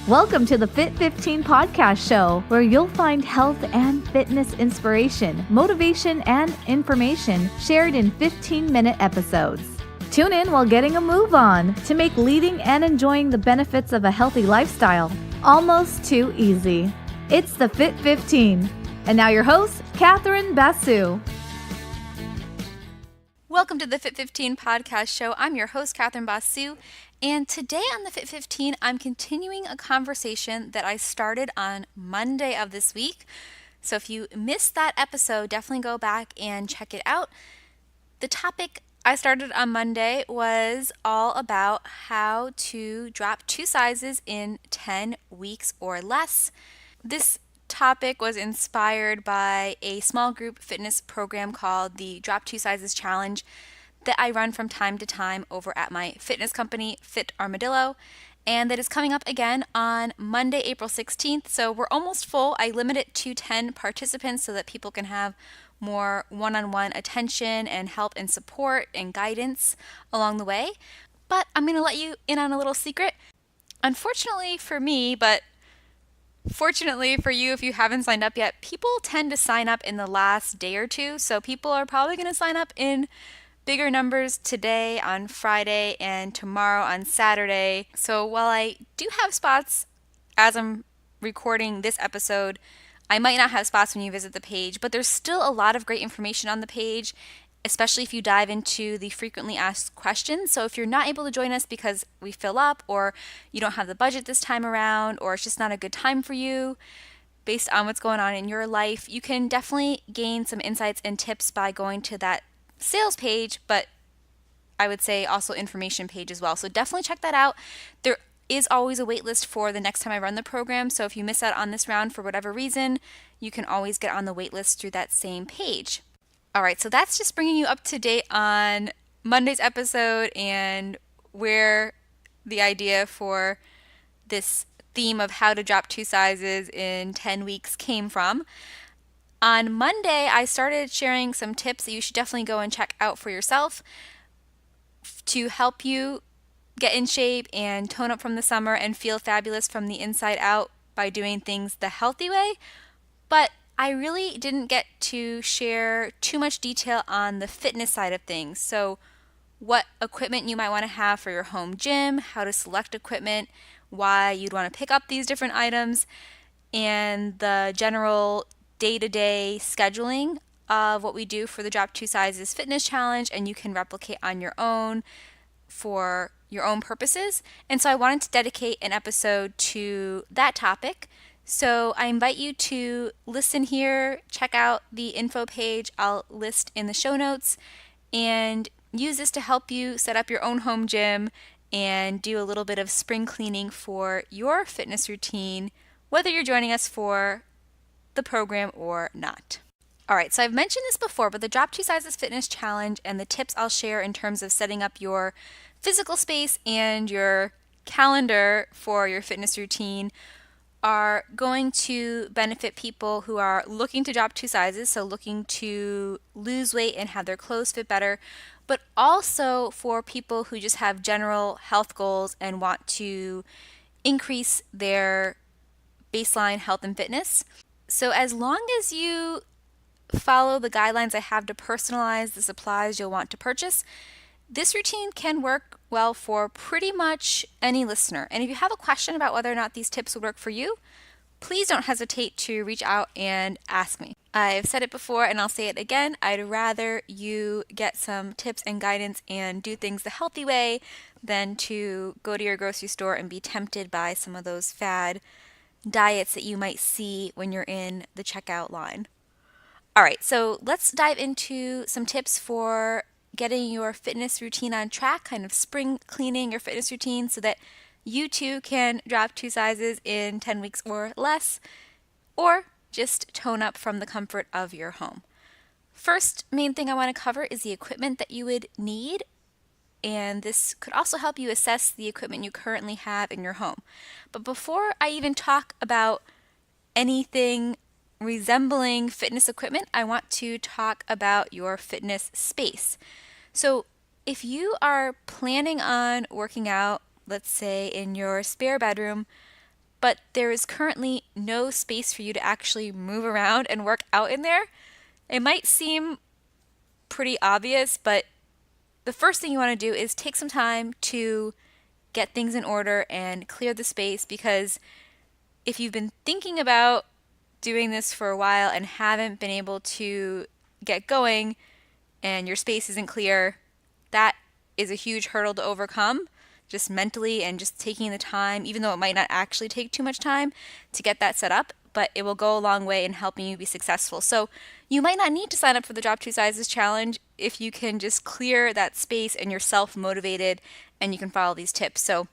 Welcome to the Fit 15 podcast show, where you'll find health and fitness inspiration, motivation, and information shared in 15-minute episodes. Tune in while getting a move on to make leading and enjoying the benefits of a healthy lifestyle almost too easy. It's the Fit 15. And now your host, Catherine Basu. Welcome to the Fit 15 podcast show. I'm your host, Catherine Basu, and today on the Fit 15, I'm continuing a conversation that I started on Monday of this week. So if you missed that episode, definitely go back and check it out. The topic I started on Monday was all about how to drop 2 sizes in 10 weeks or less. This topic was inspired by a small group fitness program called the Drop 2 Sizes Challenge that I run from time to time over at my fitness company, Fit Armadillo, and that is coming up again on Monday, April 16th. So we're almost full. I limit it to 10 participants so that people can have more one-on-one attention and help and support and guidance along the way. But I'm going to let you in on a little secret. Unfortunately for me, but fortunately for you, if you haven't signed up yet, people tend to sign up in the last day or two. So people are probably going to sign up in bigger numbers today on Friday and tomorrow on Saturday. So while I do have spots as I'm recording this episode, I might not have spots when you visit the page, but there's still a lot of great information on the page, especially if you dive into the frequently asked questions. So if you're not able to join us because we fill up, or you don't have the budget this time around, or it's just not a good time for you based on what's going on in your life, you can definitely gain some insights and tips by going to that sales page, but I would say also information page as well. So definitely check that out. There is always a wait list for the next time I run the program. So if you miss out on this round for whatever reason, you can always get on the wait list through that same page. All right, so that's just bringing you up to date on Monday's episode and where the idea for this theme of how to drop 2 sizes in 10 weeks came from. On Monday, I started sharing some tips that you should definitely go and check out for yourself to help you get in shape and tone up from the summer and feel fabulous from the inside out by doing things the healthy way. But I really didn't get to share too much detail on the fitness side of things. So what equipment you might want to have for your home gym, how to select equipment, why you'd want to pick up these different items, and the general day-to-day scheduling of what we do for the Drop 2 Sizes Fitness Challenge, and you can replicate on your own for your own purposes. And so I wanted to dedicate an episode to that topic. So I invite you to listen here, check out the info page I'll list in the show notes, and use this to help you set up your own home gym and do a little bit of spring cleaning for your fitness routine, whether you're joining us for the program or not. All right, so I've mentioned this before, but the Drop 2 Sizes Fitness Challenge and the tips I'll share in terms of setting up your physical space and your calendar for your fitness routine are going to benefit people who are looking to drop 2 sizes, so looking to lose weight and have their clothes fit better, but also for people who just have general health goals and want to increase their baseline health and fitness. So as long as you follow the guidelines I have to personalize the supplies you'll want to purchase, this routine can work well for pretty much any listener. And if you have a question about whether or not these tips would work for you, please don't hesitate to reach out and ask me. I've said it before and I'll say it again, I'd rather you get some tips and guidance and do things the healthy way than to go to your grocery store and be tempted by some of those fad diets that you might see when you're in the checkout line. All right, so let's dive into some tips for getting your fitness routine on track, kind of spring cleaning your fitness routine so that you too can drop 2 sizes in 10 weeks or less, or just tone up from the comfort of your home. First main thing I want to cover is the equipment that you would need, and this could also help you assess the equipment you currently have in your home. But before I even talk about anything resembling fitness equipment, I want to talk about your fitness space. So if you are planning on working out, let's say in your spare bedroom, but there is currently no space for you to actually move around and work out in there. It might seem pretty obvious, but the first thing you want to do is take some time to get things in order and clear the space, because if you've been thinking about doing this for a while and haven't been able to get going and your space isn't clear, that is a huge hurdle to overcome, just mentally, and just taking the time, even though it might not actually take too much time to get that set up, but it will go a long way in helping you be successful. So you might not need to sign up for the Drop 2 Sizes Challenge if you can just clear that space and you're self-motivated and you can follow these tips. So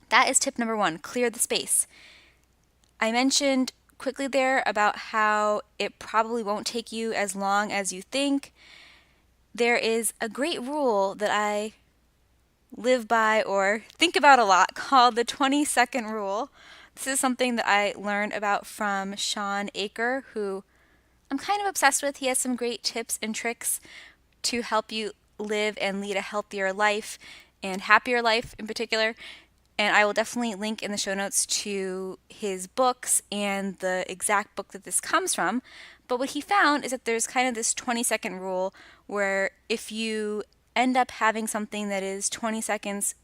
that is tip number 1, clear the space. I mentioned quickly there about how it probably won't take you as long as you think. There is a great rule that I live by or think about a lot called the 20-second rule. This is something that I learned about from Shawn Achor, who I'm kind of obsessed with. He has some great tips and tricks to help you live and lead a healthier life and happier life in particular. And I will definitely link in the show notes to his books and the exact book that this comes from. But what he found is that there's kind of this 20-second rule where if you end up having something that is 20 seconds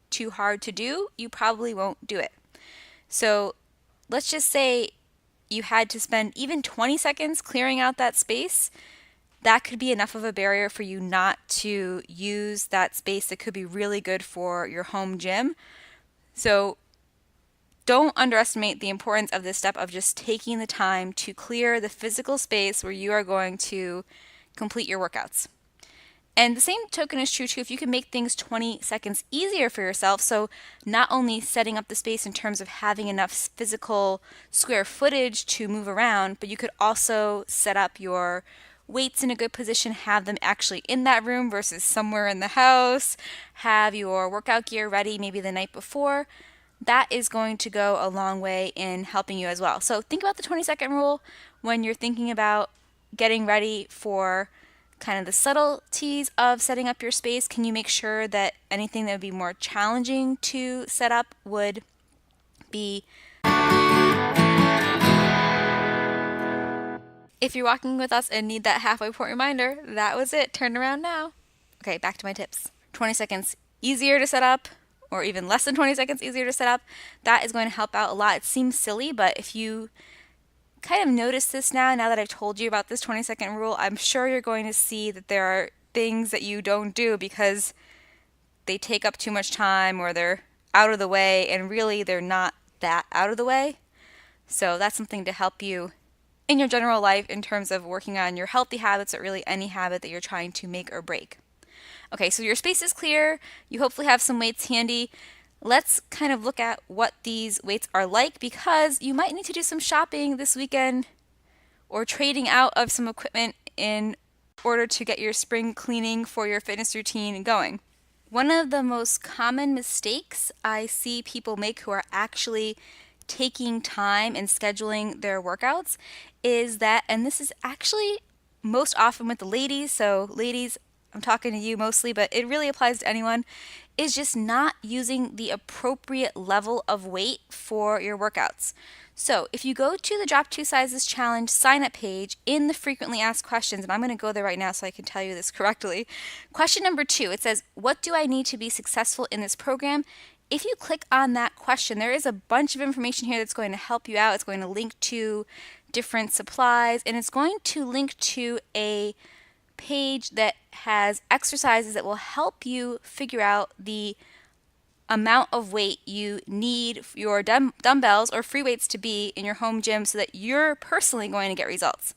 too hard to do, you probably won't do it. So let's just say you had to spend even 20 seconds clearing out that space. That could be enough of a barrier for you not to use that space that could be really good for your home gym. So don't underestimate the importance of this step of just taking the time to clear the physical space where you are going to complete your workouts. And the same token is true too if you can make things 20 seconds easier for yourself. So not only setting up the space in terms of having enough physical square footage to move around, but you could also set up your weights in a good position, have them actually in that room versus somewhere in the house, have your workout gear ready maybe the night before. That is going to go a long way in helping you as well. So think about the 20-second rule when you're thinking about getting ready for kind of the subtleties of setting up your space. Can you make sure that anything that would be more challenging to set up would be... If you're walking with us and need that halfway point reminder, that was it. Turn around now. Okay, back to my tips. 20 seconds easier to set up, or even less than 20 seconds easier to set up. That is going to help out a lot. It seems silly, but if you kind of notice this now that I've told you about this 20-second rule, I'm sure you're going to see that there are things that you don't do because they take up too much time or they're out of the way, and really they're not that out of the way. So that's something to help you in your general life in terms of working on your healthy habits, or really any habit that you're trying to make or break. Okay, so your space is clear. You hopefully have some weights handy. Let's kind of look at what these weights are like, because you might need to do some shopping this weekend or trading out of some equipment in order to get your spring cleaning for your fitness routine going. One of the most common mistakes I see people make who are actually taking time and scheduling their workouts is that, and this is actually most often with the ladies, so ladies, I'm talking to you mostly, but it really applies to anyone, is just not using the appropriate level of weight for your workouts. So if you go to the Drop 2 Sizes Challenge sign-up page in the frequently asked questions, and I'm going to go there right now so I can tell you this correctly. Question number 2, it says, what do I need to be successful in this program? If you click on that question, there is a bunch of information here that's going to help you out. It's going to link to different supplies, and it's going to link to a page that has exercises that will help you figure out the amount of weight you need your dumbbells or free weights to be in your home gym so that you're personally going to get results.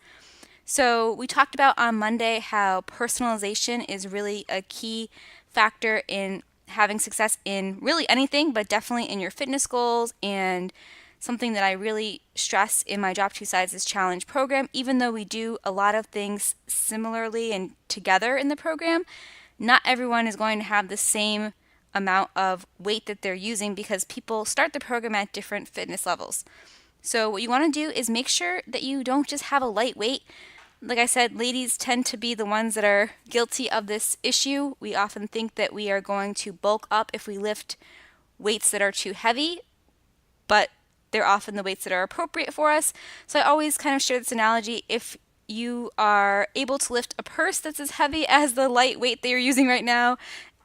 So we talked about on Monday how personalization is really a key factor in having success in really anything, but definitely in your fitness goals, and something that I really stress in my Drop 2 Sizes Challenge program. Even though we do a lot of things similarly and together in the program, not everyone is going to have the same amount of weight that they're using because people start the program at different fitness levels. So what you want to do is make sure that you don't just have a light weight. Like I said, ladies tend to be the ones that are guilty of this issue. We often think that we are going to bulk up if we lift weights that are too heavy, but they're often the weights that are appropriate for us. So I always kind of share this analogy. If you are able to lift a purse that's as heavy as the light weight that you're using right now,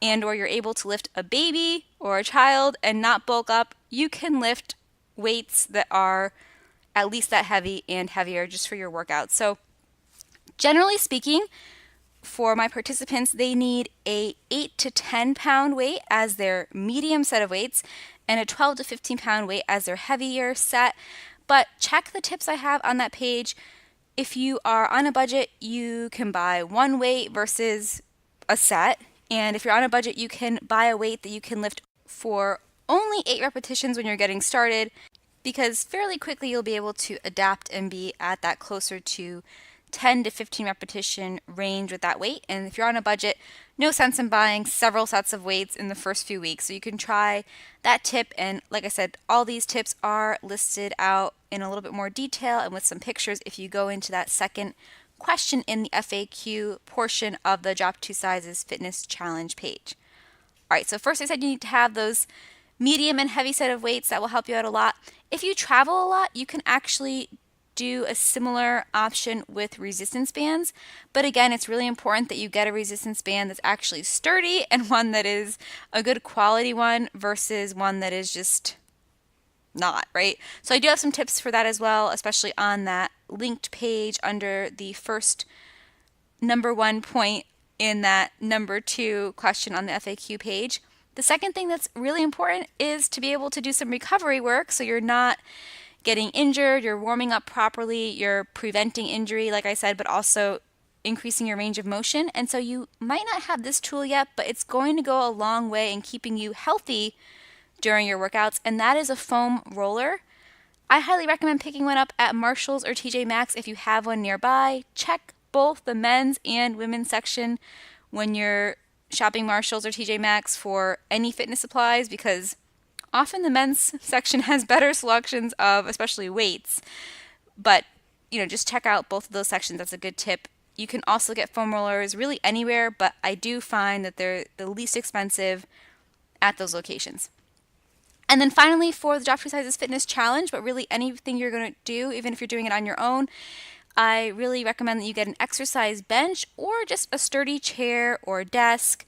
and or you're able to lift a baby or a child and not bulk up, you can lift weights that are at least that heavy and heavier just for your workout. So generally speaking, for my participants, they need a 8 to 10 pound weight as their medium set of weights and a 12 to 15 pound weight as their heavier set. But check the tips I have on that page. If you are on a budget, you can buy one weight versus a set. And if you're on a budget, you can buy a weight that you can lift for only 8 repetitions when you're getting started, because fairly quickly you'll be able to adapt and be at that closer to 10 to 15 repetition range with that weight. And if you're on a budget, no sense in buying several sets of weights in the first few weeks. So you can try that tip. And like I said, all these tips are listed out in a little bit more detail and with some pictures if you go into that second question in the FAQ portion of the Drop 2 Sizes Fitness Challenge page. All right, so first I said you need to have those medium and heavy set of weights. That will help you out a lot. If you travel a lot, you can actually do a similar option with resistance bands. But again, it's really important that you get a resistance band that's actually sturdy and one that is a good quality one versus one that is just not, right? So I do have some tips for that as well, especially on that linked page under the first number 1 point in that number 2 question on the FAQ page. The second thing that's really important is to be able to do some recovery work so you're not getting injured, you're warming up properly, you're preventing injury, like I said, but also increasing your range of motion. And so you might not have this tool yet, but it's going to go a long way in keeping you healthy during your workouts, and that is a foam roller. I highly recommend picking one up at Marshall's or TJ Maxx if you have one nearby. Check both the men's and women's section when you're shopping Marshall's or TJ Maxx for any fitness supplies, because often the men's section has better selections of especially weights. But, just check out both of those sections. That's a good tip. You can also get foam rollers really anywhere, but I do find that they're the least expensive at those locations. And then finally, for the Drop 2 Sizes Fitness Challenge, but really anything you're going to do, even if you're doing it on your own, I really recommend that you get an exercise bench or just a sturdy chair or desk.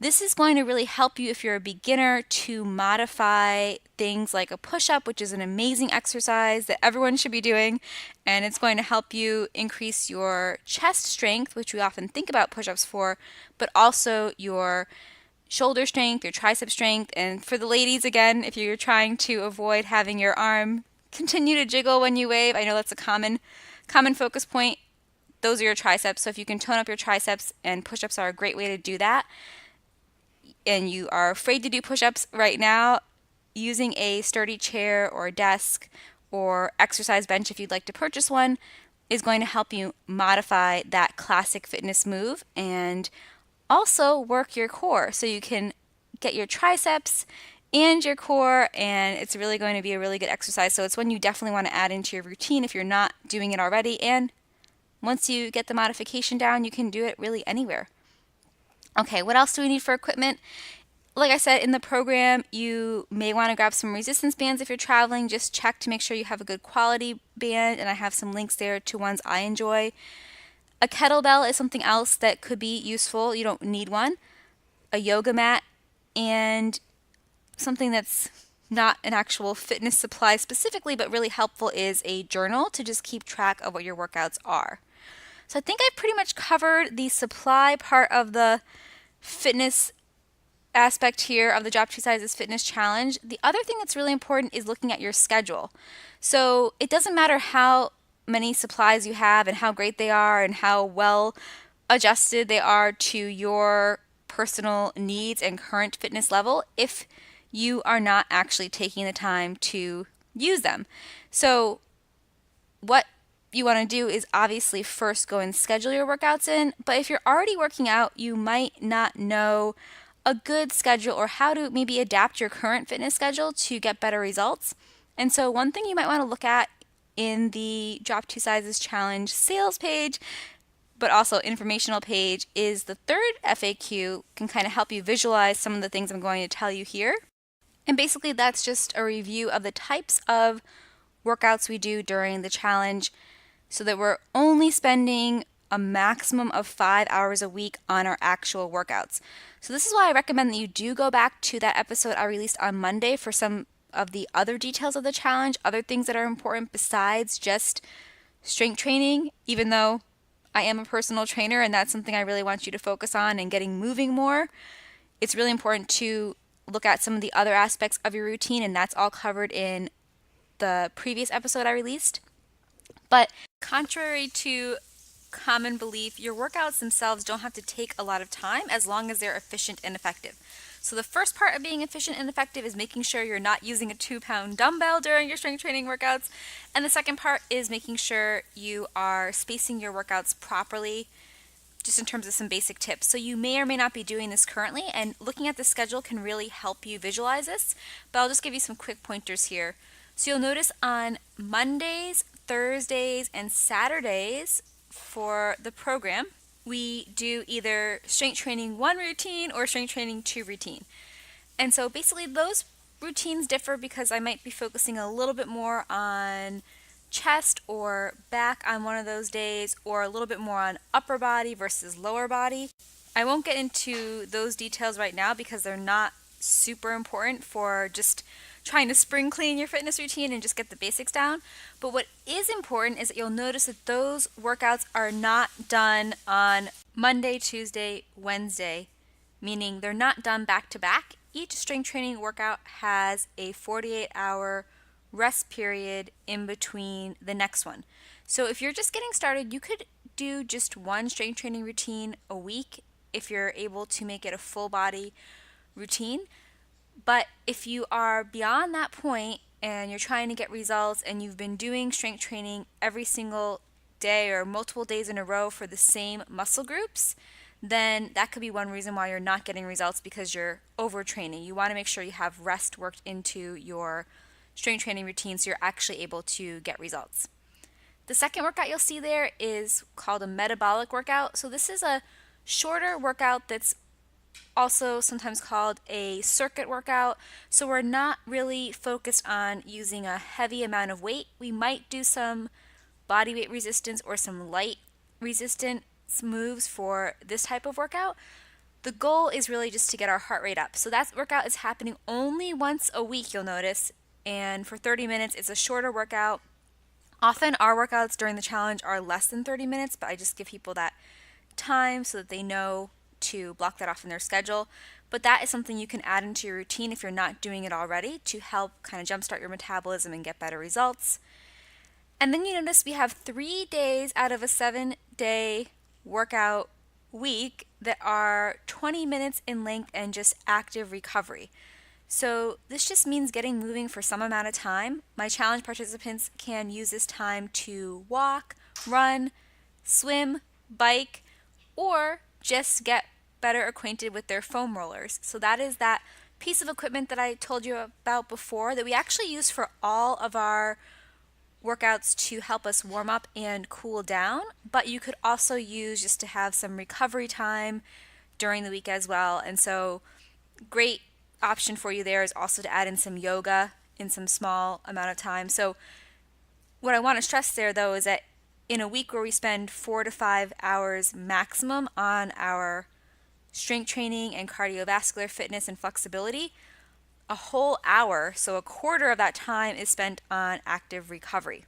This is going to really help you if you're a beginner to modify things like a push-up, which is an amazing exercise that everyone should be doing. And it's going to help you increase your chest strength, which we often think about push-ups for, but also your shoulder strength, your tricep strength. And for the ladies, again, if you're trying to avoid having your arm continue to jiggle when you wave, I know that's a common focus point. Those are your triceps. So if you can tone up your triceps, and push-ups are a great way to do that, and you are afraid to do push-ups right now, using a sturdy chair or desk or exercise bench, if you'd like to purchase one, is going to help you modify that classic fitness move and also work your core so you can get your triceps and your core, and it's really going to be a really good exercise. So it's one you definitely want to add into your routine if you're not doing it already. And once you get the modification down, you can do it really anywhere. Okay, what else do we need for equipment? Like I said, in the program, you may want to grab some resistance bands if you're traveling. Just check to make sure you have a good quality band, and I have some links there to ones I enjoy. A kettlebell is something else that could be useful. You don't need one. A yoga mat, and something that's not an actual fitness supply specifically, but really helpful, is a journal to just keep track of what your workouts are. So I think I've pretty much covered the supply part of the fitness aspect here of the Drop 2 Sizes Fitness Challenge. The other thing that's really important is looking at your schedule. So it doesn't matter how many supplies you have and how great they are and how well adjusted they are to your personal needs and current fitness level if you are not actually taking the time to use them. So what you want to do is obviously first go and schedule your workouts in, but if you're already working out, you might not know a good schedule or how to maybe adapt your current fitness schedule to get better results. And so one thing you might want to look at in the Drop 2 Sizes Challenge sales page, but also informational page, is the third FAQ. Can kind of help you visualize some of the things I'm going to tell you here. And basically, that's just a review of the types of workouts we do during the challenge so that we're only spending a maximum of 5 hours a week on our actual workouts. So, this is why I recommend that you do go back to that episode I released on Monday for some of the other details of the challenge, other things that are important besides just strength training, even though I am a personal trainer and that's something I really want you to focus on and getting moving more. It's really important to look at some of the other aspects of your routine, and that's all covered in the previous episode I released. But contrary to common belief, your workouts themselves don't have to take a lot of time as long as they're efficient and effective. So the first part of being efficient and effective is making sure you're not using a 2-pound dumbbell during your strength training workouts. And the second part is making sure you are spacing your workouts properly, just in terms of some basic tips. So you may or may not be doing this currently, and looking at the schedule can really help you visualize this, but I'll just give you some quick pointers here. So you'll notice on Mondays, Thursdays, and Saturdays for the program, we do either strength training 1 routine or strength training 2 routine. And so basically those routines differ because I might be focusing a little bit more on chest or back on one of those days, or a little bit more on upper body versus lower body. I won't get into those details right now because they're not super important for just trying to spring clean your fitness routine and just get the basics down. But what is important is that you'll notice that those workouts are not done on Monday, Tuesday, Wednesday, meaning they're not done back to back. Each strength training workout has a 48-hour rest period in between the next one. So if you're just getting started, you could do just one strength training routine a week if you're able to make it a full body routine. But if you are beyond that point and you're trying to get results and you've been doing strength training every single day or multiple days in a row for the same muscle groups, then that could be one reason why you're not getting results, because you're overtraining. You want to make sure you have rest worked into your strength training routine so you're actually able to get results. The second workout you'll see there is called a metabolic workout. So this is a shorter workout that's also sometimes called a circuit workout. So we're not really focused on using a heavy amount of weight. We might do some body weight resistance or some light resistance moves for this type of workout. The goal is really just to get our heart rate up. So that workout is happening only once a week, you'll notice. And for 30 minutes, it's a shorter workout. Often our workouts during the challenge are less than 30 minutes, but I just give people that time so that they know to block that off in their schedule. But that is something you can add into your routine if you're not doing it already to help kind of jumpstart your metabolism and get better results. And then you notice we have 3 days out of a 7-day workout week that are 20 minutes in length and just active recovery. So this just means getting moving for some amount of time. My challenge participants can use this time to walk, run, swim, bike, or just get better acquainted with their foam rollers. So that is that piece of equipment that I told you about before that we actually use for all of our workouts to help us warm up and cool down, but you could also use just to have some recovery time during the week as well. And so great option for you there is also to add in some yoga in some small amount of time. So what I want to stress there though is that in a week where we spend 4 to 5 hours maximum on our strength training and cardiovascular fitness and flexibility, a whole hour, so a quarter of that time, is spent on active recovery.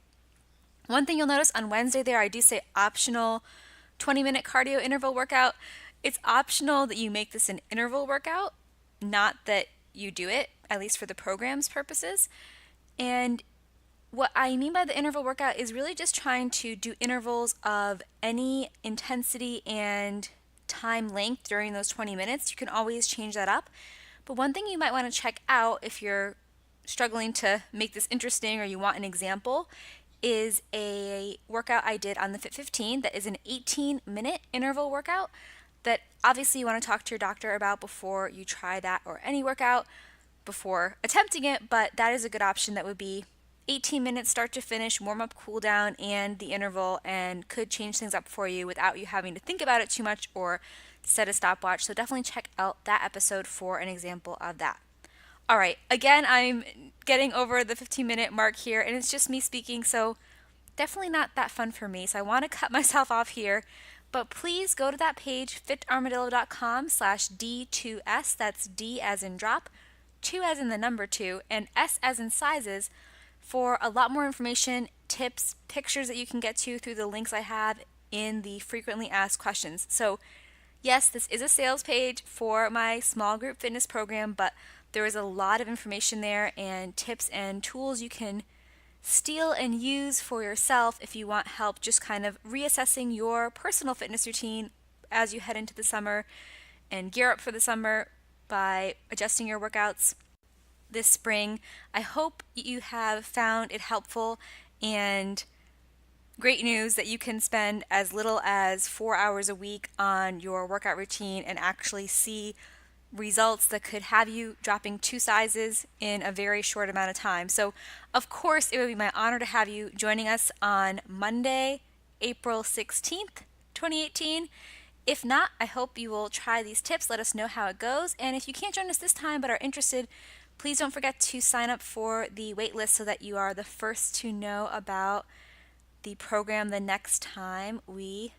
One thing you'll notice on Wednesday there, I do say optional 20-minute cardio interval workout. It's optional that you make this an interval workout, not that you do it, at least for the program's purposes. And what I mean by the interval workout is really just trying to do intervals of any intensity and time length during those 20 minutes. You can always change that up. But one thing you might want to check out if you're struggling to make this interesting or you want an example is a workout I did on the Fit 15 that is an 18-minute interval workout that obviously you want to talk to your doctor about before you try that or any workout before attempting it, but that is a good option. That would be 18 minutes start to finish, warm up, cool down, and the interval, and could change things up for you without you having to think about it too much or set a stopwatch. So definitely check out that episode for an example of that. All right, again, I'm getting over the 15-minute mark here, and it's just me speaking, so definitely not that fun for me. So I want to cut myself off here, but please go to that page, fitarmadillo.com/D2S. That's D as in drop, 2 as in the number 2, and S as in sizes for a lot more information, tips, pictures that you can get to through the links I have in the frequently asked questions. So yes, this is a sales page for my small group fitness program, but there is a lot of information there and tips and tools you can steal and use for yourself if you want help just kind of reassessing your personal fitness routine as you head into the summer and gear up for the summer by adjusting your workouts this spring. I hope you have found it helpful, and great news that you can spend as little as 4 hours a week on your workout routine and actually see results that could have you dropping 2 sizes in a very short amount of time. So, of course, it would be my honor to have you joining us on Monday, April 16th, 2018. If not, I hope you will try these tips. Let us know how it goes. And if you can't join us this time but are interested, please don't forget to sign up for the waitlist so that you are the first to know about the program the next time we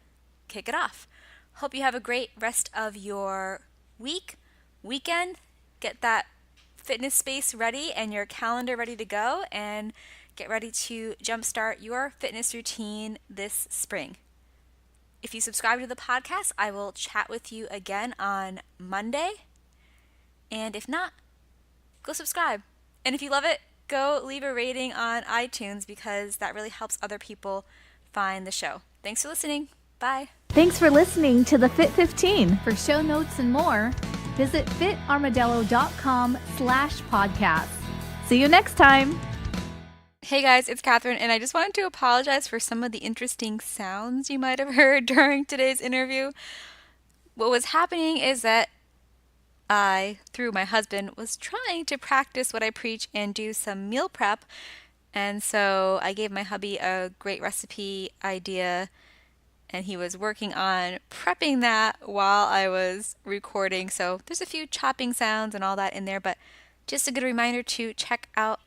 kick it off. Hope you have a great rest of your weekend. Get that fitness space ready and your calendar ready to go, and get ready to jumpstart your fitness routine this spring. If you subscribe to the podcast, I will chat with you again on Monday. And if not, go subscribe. And if you love it, go leave a rating on iTunes because that really helps other people find the show. Thanks for listening. Bye. Thanks for listening to the Fit 15. For show notes and more, visit fitarmadillo.com/podcast. See you next time. Hey guys, it's Catherine, and I just wanted to apologize for some of the interesting sounds you might have heard during today's interview. What was happening is that I, through my husband, was trying to practice what I preach and do some meal prep. And so I gave my hubby a great recipe idea, and he was working on prepping that while I was recording. So there's a few chopping sounds and all that in there, but just a good reminder to check out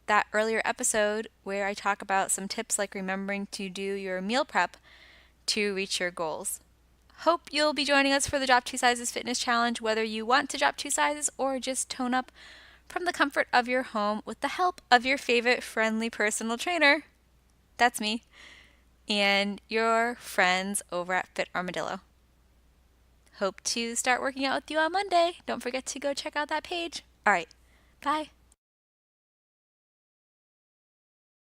that earlier episode where I talk about some tips like remembering to do your meal prep to reach your goals. Hope you'll be joining us for the Drop 2 Sizes Fitness Challenge, whether you want to drop 2 sizes or just tone up from the comfort of your home with the help of your favorite friendly personal trainer. That's me. And your friends over at Fit Armadillo. Hope to start working out with you on Monday. Don't forget to go check out that page. All right. Bye.